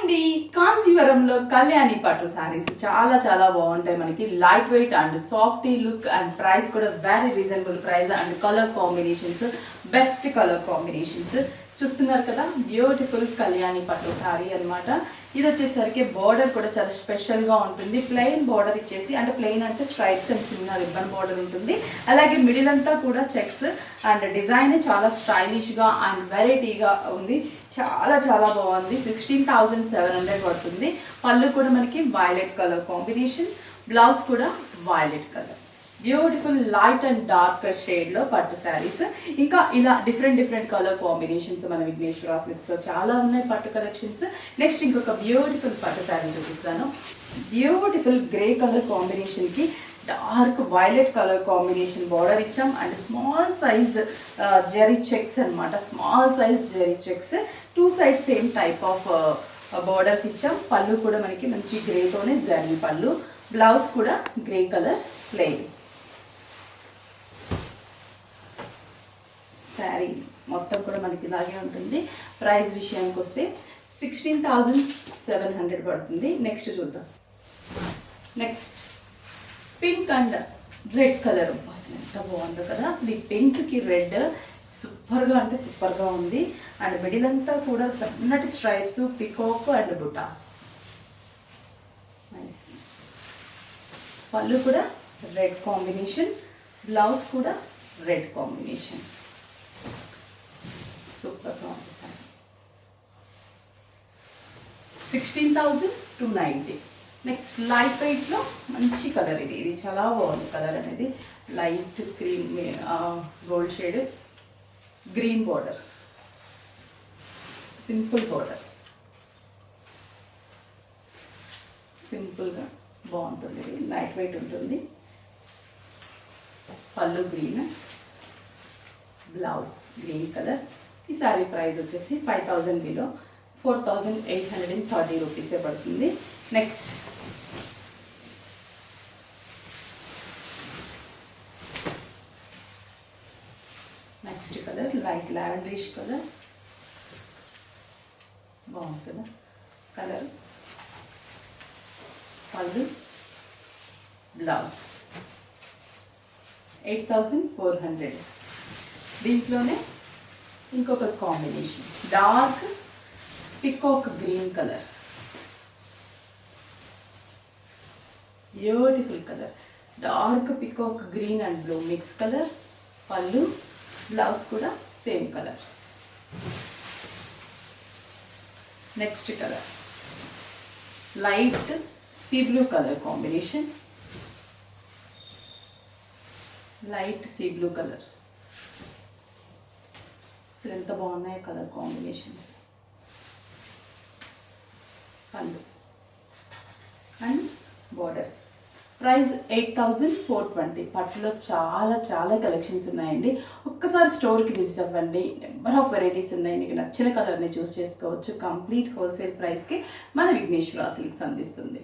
అండి, కాంచీవరంలో కళ్యాణి పట్టు సారీస్ చాలా చాలా బాగుంటాయి. మనకి light weight and softy look and price కూడా very reasonable price and colour combinations best colour combinations చూస్తున్నారు కదా. బ్యూటిఫుల్ కళ్యాణి పట్టు సారీ అన్నమాట. ఇది వచ్చేసరికి బార్డర్ కూడా చాలా స్పెషల్ గా ఉంటుంది. ప్లెయిన్ బార్డర్ ఇచ్చేసి, అంటే ప్లెయిన్ అంటే స్ట్రైప్స్ అండ్ చిన్న రిబ్బన్ బార్డర్ ఉంటుంది. అలాగే మిడిల్ అంతా కూడా చెక్స్ అండ్ డిజైన్ చాలా స్టైలిష్ గా అండ్ వెరైటీగా ఉంది. చాలా చాలా బాగుంది. 16,700 పడుతుంది. పళ్ళు కూడా మనకి వైలెట్ కలర్ కాంబినేషన్, బ్లౌజ్ కూడా violet colour. Beautiful light and dark shade లో పట్టు శారీస్. ఇంకా ఇలా డిఫరెంట్ కలర్ కాంబినేషన్స్ మన విఘ్నేశ్వర సిల్క్స్ లో చాలా ఉన్నాయి పట్టు కలెక్షన్స్. నెక్స్ట్ ఇంకొక బ్యూటిఫుల్ పట్టు శారీ చూపిస్తాను. బ్యూటిఫుల్ గ్రే కలర్ కాంబినేషన్ కి dark violet colour combination border ఇచ్చాం and small size zari checks అనమాట. Small size zari checks, two sides same type of borders ఇచ్చాం. పళ్ళు కూడా మనకి మంచి గ్రేతోనే జరీ పళ్ళు, బ్లౌజ్ కూడా గ్రే కలర్ ప్లెయిన్. శారీ మొత్తం కూడా మనకి ఇలాగే ఉంటుంది. ప్రైస్ విషయానికి వస్తే 16,700 పడుతుంది. నెక్స్ట్ చూద్దాం. Next pink and red colour. అసలు ఎంత బాగుందో కదా. అసలు ఈ పింక్కి రెడ్ సూపర్గా అంటే సూపర్గా ఉంది. అండ్ మిడిల్ అంతా కూడా సన్నటి స్ట్రైప్స్, పికాక్ అండ్ బుటాస్. నైస్. పళ్ళు కూడా రెడ్ కాంబినేషన్, బ్లౌజ్ కూడా రెడ్ కాంబినేషన్. సూపర్గా ఉంది సార్. 16,290. నెక్స్ట్ లైట్ వెయిట్లో మంచి కలర్. ఇది చాలా బాగుంది కలర్ అనేది. Light cream gold shade, green border, simple border, సింపుల్గా బాగుంటుంది. ఇది లైట్ వెయిట్ ఉంటుంది. పళ్ళు గ్రీన్, బ్లౌజ్ గ్రీన్ కలర్. ఈ శారీ ప్రైస్ వచ్చేసి 5,000 బిలో 4,830 రూపీసే పడుతుంది. Next colour light lavenderish colour. బాగుంటుందా కలర్. పళ్ళు, బ్లౌజ్ 8,400. దీంట్లోనే ఇంకొక combination dark peacock green colour. Beautiful colour. Dark peacock green and blue mix colour. పళ్ళు, బ్లౌజ్ కూడా same colour. Next colour light sea blue colour combination. Light sea blue colour. అసలు ఎంత బాగున్నాయి colour combinations. పళ్ళు and borders. Price 8,420. పట్టులో చాలా చాలా collections ఉన్నాయండి. ఒక్కసారి స్టోర్కి విజిట్ అవ్వండి. నెంబర్ ఆఫ్ వెరైటీస్ ఉన్నాయి. మీకు నచ్చిన కలర్ని చూస్ చేసుకోవచ్చు. కంప్లీట్ హోల్సేల్ ప్రైస్కి మన విఘ్నేశ్వర సిల్క్స్ అందిస్తుంది.